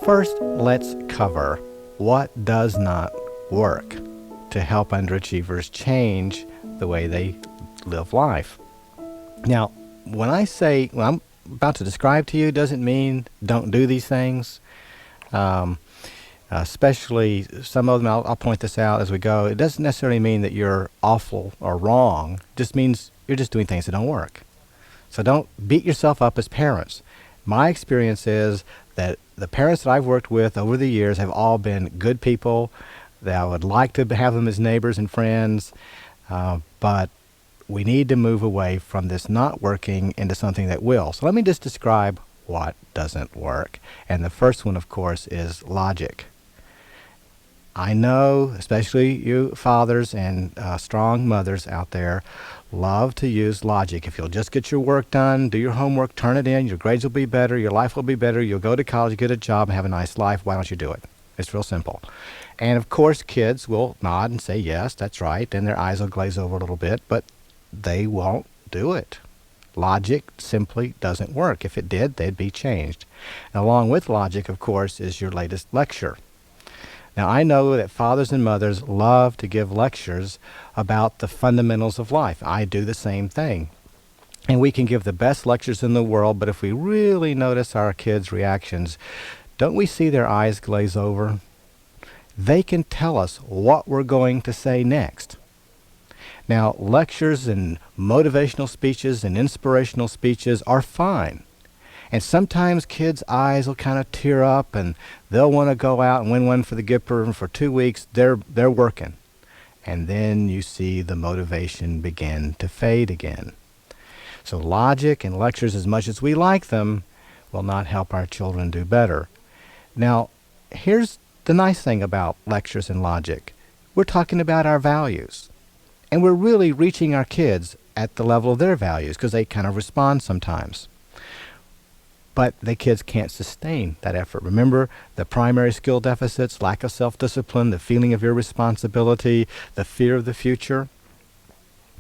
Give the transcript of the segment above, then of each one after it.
First, let's cover what does not work to help underachievers change the way they live life. Now, when I'm about to describe to you, doesn't mean don't do these things. Um, Especially some of them, I'll point this out as we go. It doesn't necessarily mean that you're awful or wrong. It just means you're just doing things that don't work. So don't beat yourself up as parents. My experience is that the parents that I've worked with over the years have all been good people. That I would like to have them as neighbors and friends, but we need to move away from this not working into something that will. So let me just describe what doesn't work. And the first one, of course, is logic. I know, especially you fathers and strong mothers out there, love to use logic. If you'll just get your work done, do your homework, turn it in, your grades will be better, your life will be better, you'll go to college, get a job, and have a nice life. Why don't you do it? It's real simple. And of course, kids will nod and say, yes, that's right, and their eyes will glaze over a little bit, but they won't do it. Logic simply doesn't work. If it did, they'd be changed. And along with logic, of course, is your latest lecture. Now, I know that fathers and mothers love to give lectures about the fundamentals of life. I do the same thing. And we can give the best lectures in the world, but if we really notice our kids' reactions, don't we see their eyes glaze over? They can tell us what we're going to say next. Now, lectures and motivational speeches and inspirational speeches are fine. And sometimes kids' eyes will kind of tear up and they'll want to go out and win one for the Gipper, and for 2 weeks they're working. And then you see the motivation begin to fade again. So logic and lectures, as much as we like them, will not help our children do better. Now, here's the nice thing about lectures and logic. We're talking about our values. And we're really reaching our kids at the level of their values because they kind of respond sometimes. But the kids can't sustain that effort. Remember the primary skill deficits, lack of self-discipline, the feeling of irresponsibility, the fear of the future,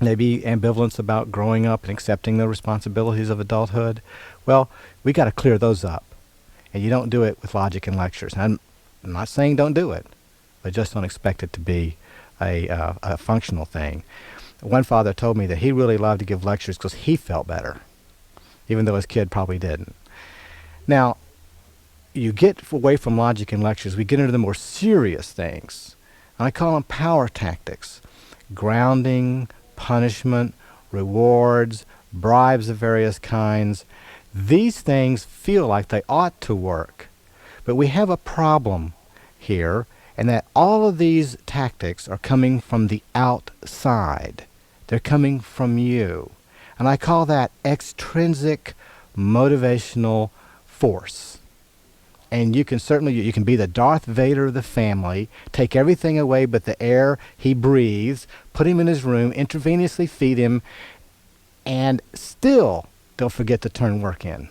maybe ambivalence about growing up and accepting the responsibilities of adulthood. Well, we got to clear those up. And you don't do it with logic and lectures. And I'm not saying don't do it, but just don't expect it to be a functional thing. One father told me that he really loved to give lectures because he felt better, even though his kid probably didn't. Now, you get away from logic and lectures, we get into the more serious things. And I call them power tactics. Grounding, punishment, rewards, bribes of various kinds. These things feel like they ought to work. But we have a problem here, and that all of these tactics are coming from the outside. They're coming from you. And I call that extrinsic motivational force. And you can be the Darth Vader of the family, take everything away but the air he breathes, put him in his room, intravenously feed him, and still don't forget to turn work in.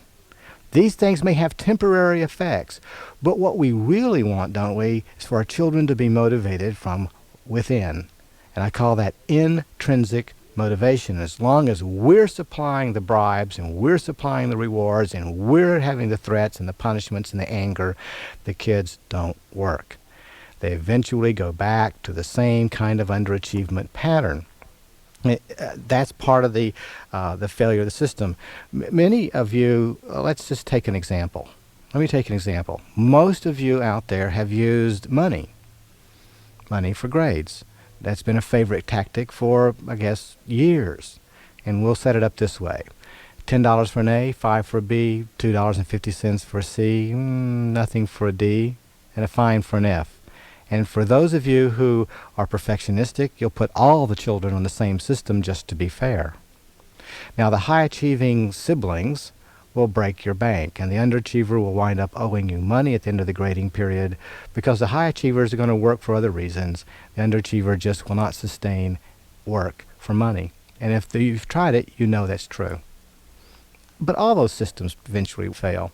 These things may have temporary effects, but what we really want, don't we, is for our children to be motivated from within. And I call that intrinsic motivation. As long as we're supplying the bribes and we're supplying the rewards and we're having the threats and the punishments and the anger, the kids don't work. They eventually go back to the same kind of underachievement pattern. That's part of the failure of the system. Many of you, let's just take an example. Let me take an example. Most of you out there have used money for grades. That's been a favorite tactic for, I guess, years. And we'll set it up this way. $10 for an A, $5 for a B, $2.50 for a C, nothing for a D, and a fine for an F. And for those of you who are perfectionistic, you'll put all the children on the same system just to be fair. Now, the high-achieving siblings will break your bank, and the underachiever will wind up owing you money at the end of the grading period because the high achievers are going to work for other reasons. The underachiever just will not sustain work for money. And if you've tried it, you know that's true. But all those systems eventually fail.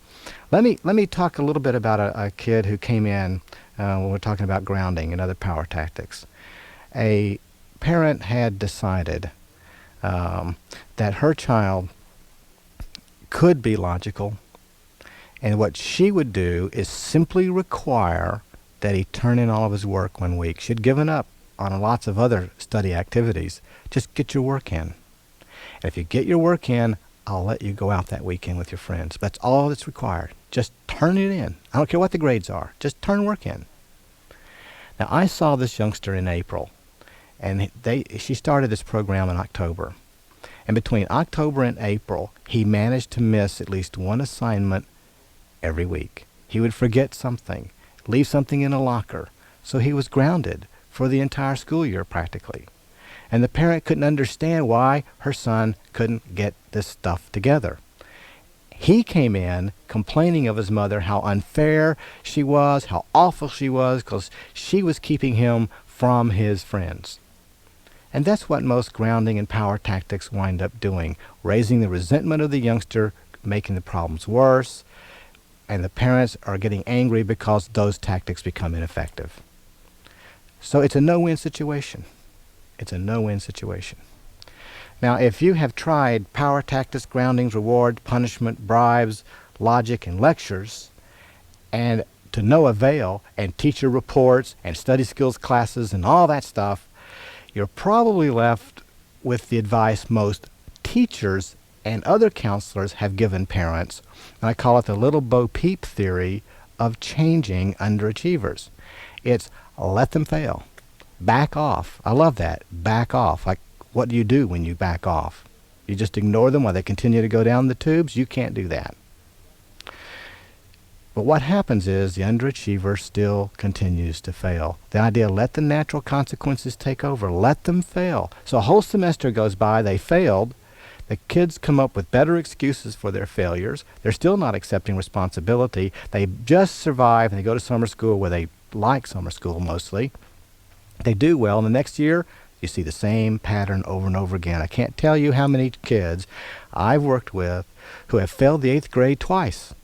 Let me talk a little bit about a kid who came in when we're talking about grounding and other power tactics. A parent had decided that her child could be logical And what she would do is simply require that he turn in all of his work 1 week. She'd given up on lots of other study activities. Just get your work in. And if you get your work in, I'll let you go out that weekend with your friends. That's all that's required. Just turn it in. I don't care what the grades are. Just turn work in. Now, I saw this youngster in April, and she started this program in October. And between October and April, he managed to miss at least one assignment every week. He would forget something, leave something in a locker, so he was grounded for the entire school year practically. And the parent couldn't understand why her son couldn't get this stuff together. He came in complaining of his mother, how unfair she was, how awful she was, because she was keeping him from his friends. And that's what most grounding and power tactics wind up doing, raising the resentment of the youngster, making the problems worse, and the parents are getting angry because those tactics become ineffective. So it's a no-win situation. It's a no-win situation. Now, if you have tried power tactics, groundings, reward, punishment, bribes, logic, and lectures, and to no avail, and teacher reports, and study skills classes, and all that stuff, you're probably left with the advice most teachers and other counselors have given parents, and I call it the little Bo Peep theory of changing underachievers. It's let them fail. Back off. I love that. Back off. Like, what do you do when you back off? You just ignore them while they continue to go down the tubes? You can't do that. But what happens is the underachiever still continues to fail. The idea, let the natural consequences take over. Let them fail. So a whole semester goes by, they failed. The kids come up with better excuses for their failures. They're still not accepting responsibility. They just survive, and they go to summer school where they like summer school mostly. They do well, and the next year, you see the same pattern over and over again. I can't tell you how many kids I've worked with who have failed the 8th grade twice.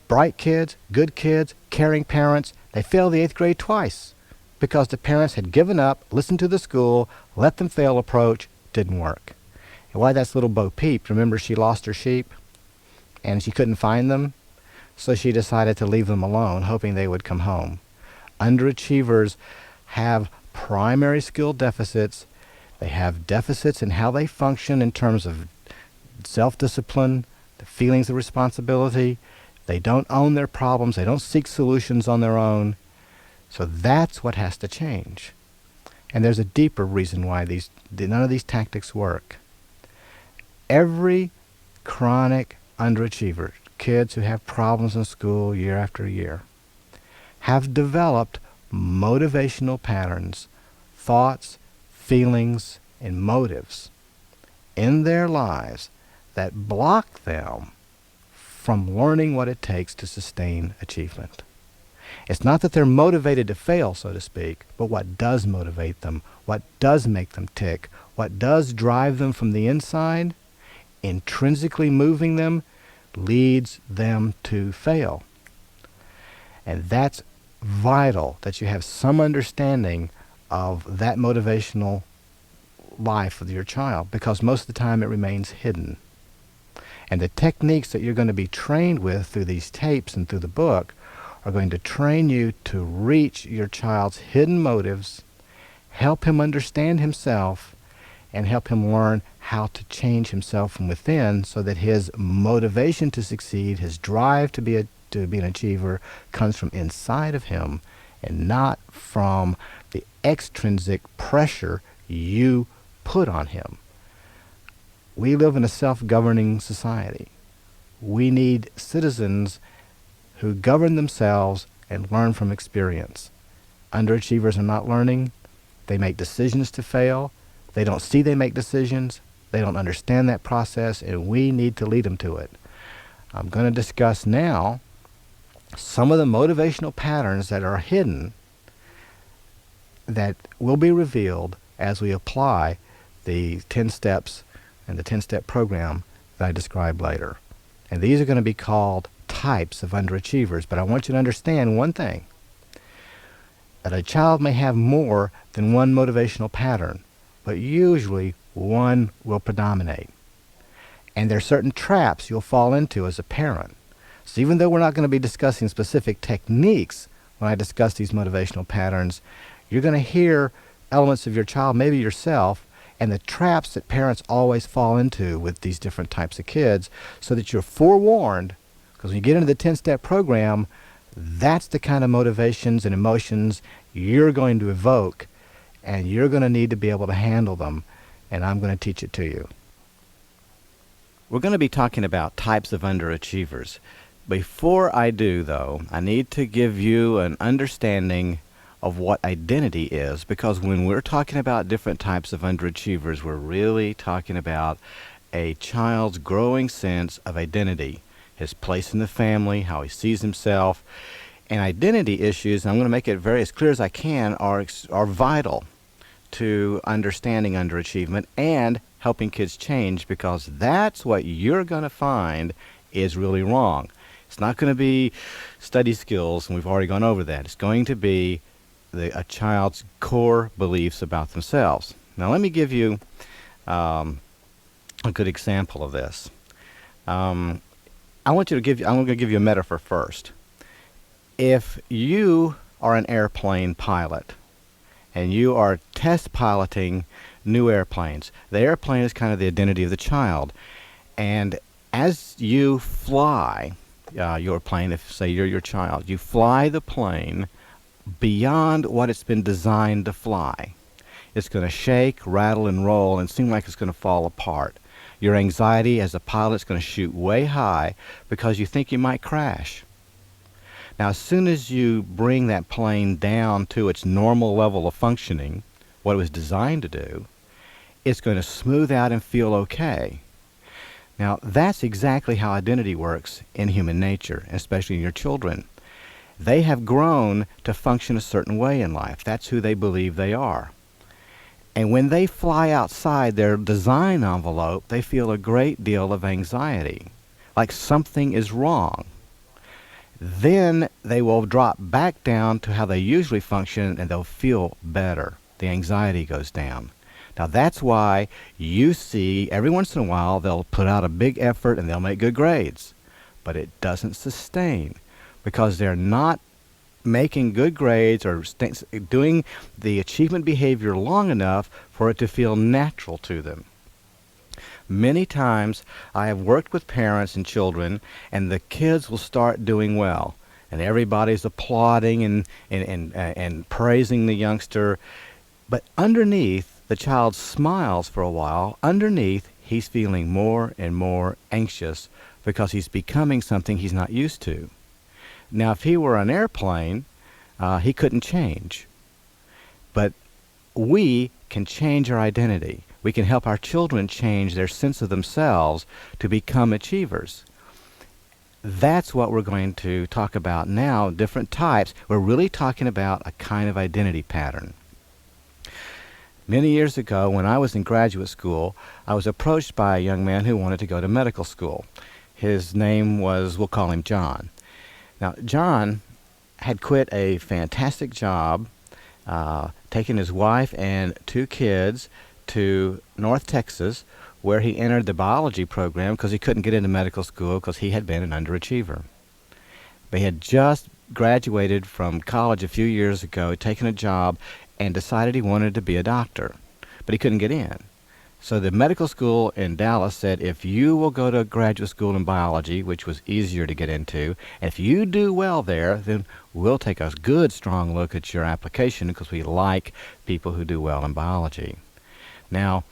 Bright kids, good kids, caring parents, they failed the 8th grade twice because the parents had given up, listened to the school, let them fail approach, didn't work. And why that's little Bo Peep, remember she lost her sheep and she couldn't find them, so she decided to leave them alone, hoping they would come home. Underachievers have primary skill deficits. They have deficits in how they function in terms of self-discipline, the feelings of responsibility. They don't own their problems. They don't seek solutions on their own. So that's what has to change. And there's a deeper reason why none of these tactics work. Every chronic underachiever, kids who have problems in school year after year, have developed motivational patterns, thoughts, feelings, and motives in their lives that block them from learning what it takes to sustain achievement. It's not that they're motivated to fail, so to speak, but what does motivate them, what does make them tick, what does drive them from the inside, intrinsically moving them, leads them to fail. And that's vital that you have some understanding of that motivational life of your child, because most of the time it remains hidden. And the techniques that you're going to be trained with through these tapes and through the book are going to train you to reach your child's hidden motives, help him understand himself, and help him learn how to change himself from within so that his motivation to succeed, his drive to be an achiever, comes from inside of him and not from the extrinsic pressure you put on him. We live in a self-governing society. We need citizens who govern themselves and learn from experience. Underachievers are not learning. They make decisions to fail. They don't see they make decisions. They don't understand that process, and we need to lead them to it. I'm going to discuss now some of the motivational patterns that are hidden that will be revealed as we apply the 10 steps and the 10-step program that I describe later. And these are going to be called types of underachievers, but I want you to understand one thing, that a child may have more than one motivational pattern, but usually one will predominate. And there are certain traps you'll fall into as a parent. So even though we're not going to be discussing specific techniques when I discuss these motivational patterns, you're going to hear elements of your child, maybe yourself, and the traps that parents always fall into with these different types of kids, so that you're forewarned. Because when you get into the 10-step program, that's the kind of motivations and emotions you're going to evoke, and you're going to need to be able to handle them, and I'm going to teach it to you. We're going to be talking about types of underachievers. Before I do, though, I need to give you an understanding of what identity is, because when we're talking about different types of underachievers, we're really talking about a child's growing sense of identity, his place in the family, how he sees himself. And identity issues, and I'm going to make it very as clear as I can, are vital to understanding underachievement and helping kids change, because that's what you're going to find is really wrong. It's not going to be study skills, and we've already gone over that. It's going to be a child's core beliefs about themselves. Now, let me give you a good example of this. I'm going to give you a metaphor first. If you are an airplane pilot and you are test piloting new airplanes, the airplane is kind of the identity of the child. And as you fly your plane, if say you're your child, you fly the plane beyond what it's been designed to fly. It's going to shake, rattle, and roll and seem like it's going to fall apart. Your anxiety as a pilot is going to shoot way high because you think you might crash. Now, as soon as you bring that plane down to its normal level of functioning, what it was designed to do, it's going to smooth out and feel okay. Now, that's exactly how identity works in human nature, especially in your children. They have grown to function a certain way in life. That's who they believe they are. And when they fly outside their design envelope, they feel a great deal of anxiety, like something is wrong. Then they will drop back down to how they usually function, and they'll feel better. The anxiety goes down. Now, that's why you see every once in a while they'll put out a big effort and they'll make good grades. But it doesn't sustain, because they're not making good grades or doing the achievement behavior long enough for it to feel natural to them. Many times I have worked with parents and children, and the kids will start doing well, and everybody's applauding and praising the youngster. But underneath, the child smiles for a while. Underneath, he's feeling more and more anxious because he's becoming something he's not used to. Now, if he were an airplane, he couldn't change. But we can change our identity. We can help our children change their sense of themselves to become achievers. That's what we're going to talk about now, different types. We're really talking about a kind of identity pattern. Many years ago, when I was in graduate school, I was approached by a young man who wanted to go to medical school. His name was, we'll call him John. Now, John had quit a fantastic job, taken his wife and 2 kids to North Texas, where he entered the biology program because he couldn't get into medical school because he had been an underachiever. But he had just graduated from college a few years ago, taken a job, and decided he wanted to be a doctor, but he couldn't get in. So the medical school in Dallas said, if you will go to graduate school in biology, which was easier to get into, and if you do well there, then we'll take a good, strong look at your application because we like people who do well in biology. Now,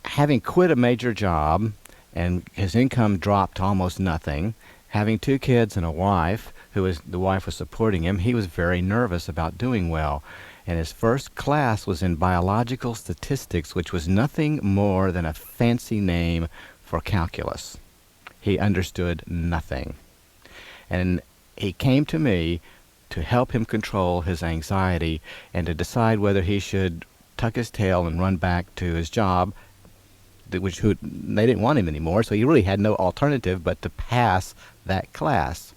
having quit a major job and his income dropped to almost nothing, having 2 kids and a wife, the wife was supporting him, he was very nervous about doing well. And his first class was in biological statistics, which was nothing more than a fancy name for calculus. He understood nothing. And he came to me to help him control his anxiety and to decide whether he should tuck his tail and run back to his job, they didn't want him anymore, so he really had no alternative but to pass that class.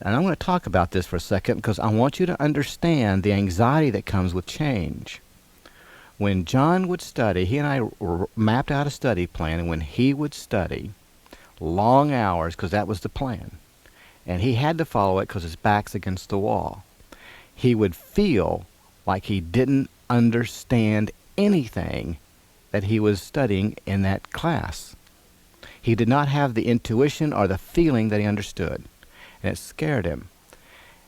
And I'm going to talk about this for a second because I want you to understand the anxiety that comes with change. When John would study, he and I mapped out a study plan, and when he would study, long hours because that was the plan. And he had to follow it because his back's against the wall. He would feel like he didn't understand anything that he was studying in that class. He did not have the intuition or the feeling that he understood, and it scared him.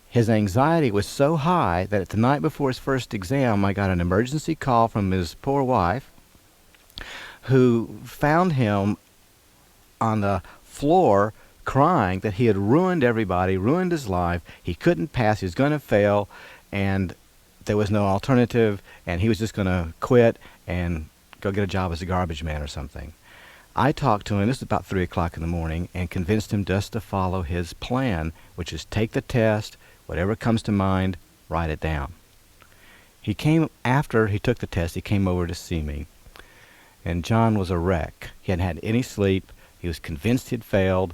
His anxiety was so high that the night before his first exam, I got an emergency call from his poor wife, who found him on the floor crying that he had ruined everybody, ruined his life. He couldn't pass, he was going to fail, and there was no alternative, and he was just going to quit and go get a job as a garbage man or something. I talked to him, this was about 3 o'clock in the morning, and convinced him just to follow his plan, which is take the test, whatever comes to mind, write it down. He came, after he took the test, he came over to see me. And John was a wreck. He hadn't had any sleep. He was convinced he'd failed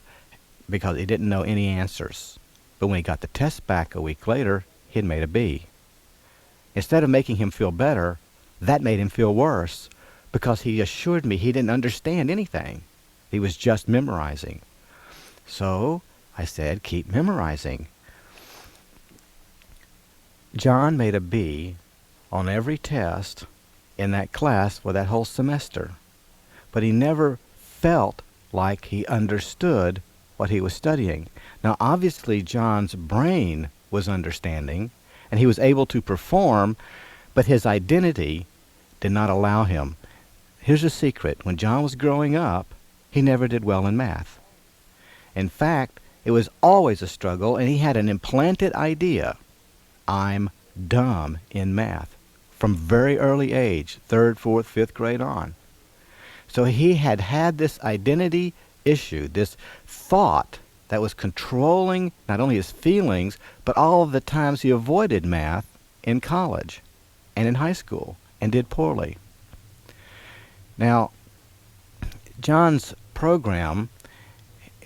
because he didn't know any answers. But when he got the test back a week later, he had made a B. Instead of making him feel better, that made him feel worse because he assured me he didn't understand anything. He was just memorizing. So I said, keep memorizing. John made a B on every test in that class for that whole semester. But he never felt like he understood what he was studying. Now, obviously, John's brain was understanding, and he was able to perform, but his identity did not allow him. Here's a secret. When John was growing up, he never did well in math. In fact, it was always a struggle, and he had an implanted idea. I'm dumb in math. From very early age, 3rd, 4th, 5th grade on. So he had this identity issue, this thought that was controlling not only his feelings, but all of the times he avoided math in college and in high school and did poorly. Now, John's program,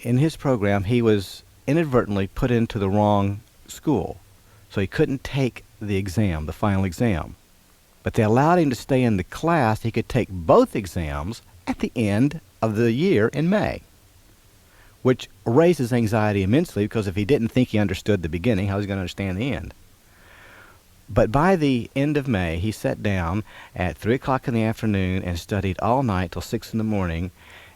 in his program, he was inadvertently put into the wrong school. So he couldn't take the exam, the final exam. But they allowed him to stay in the class. He could take both exams at the end of the year in May, which raised his anxiety immensely because if he didn't think he understood the beginning, how was he going to understand the end? But by the end of May, he sat down at 3 o'clock in the afternoon and studied all night till 6 in the morning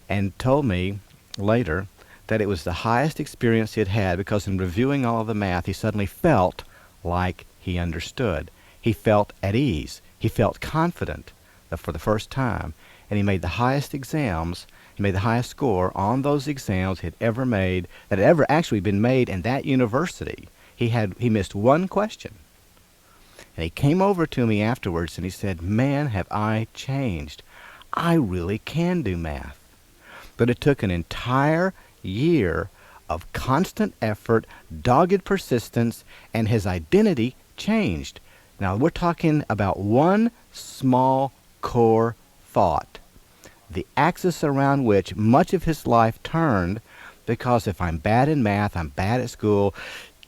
and told me later that it was the highest experience he had had because in reviewing all of the math, he suddenly felt like he understood. He felt at ease. He felt confident for the first time. And he made the highest exams. He made the highest score on those exams he had ever made, that had ever actually been made in that university. He missed one question. And he came over to me afterwards and he said, man, have I changed. I really can do math. But it took an entire year of constant effort, dogged persistence, and his identity changed. Now, we're talking about one small core thought, the axis around which much of his life turned, because if I'm bad in math, I'm bad at school,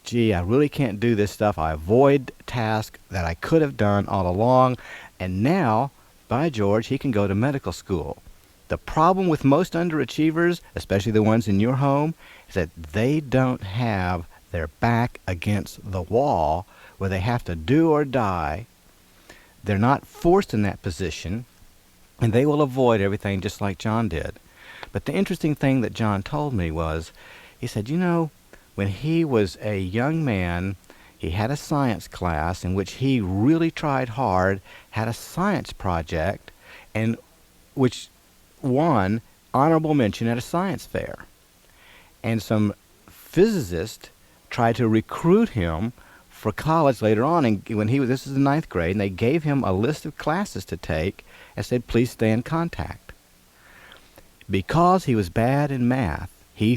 gee, I really can't do this stuff. I avoid tasks that I could have done all along, and now, by George, he can go to medical school. The problem with most underachievers, especially the ones in your home, is that they don't have their back against the wall where they have to do or die. They're not forced in that position, and they will avoid everything just like John did. But the interesting thing that John told me was, he said, you know, when he was a young man, he had a science class in which he really tried hard, had a science project, and which won honorable mention at a science fair. And some physicists tried to recruit him for college later on, and when this is the 9th grade, and they gave him a list of classes to take and said, please stay in contact. Because he was bad in math, he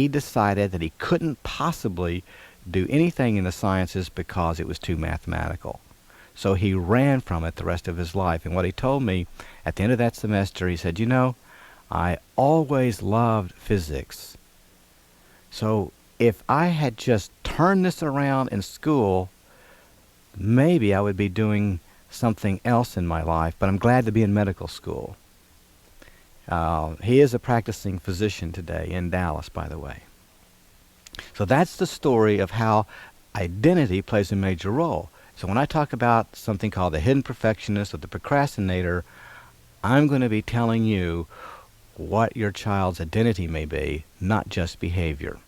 decided that he couldn't possibly do anything in the sciences because it was too mathematical. So he ran from it the rest of his life. And what he told me at the end of that semester, he said, you know, I always loved physics. So if I had just turned this around in school, maybe I would be doing something else in my life, but I'm glad to be in medical school. He is a practicing physician today in Dallas, by the way. So that's the story of how identity plays a major role. So when I talk about something called the hidden perfectionist or the procrastinator, I'm going to be telling you what your child's identity may be, not just behavior.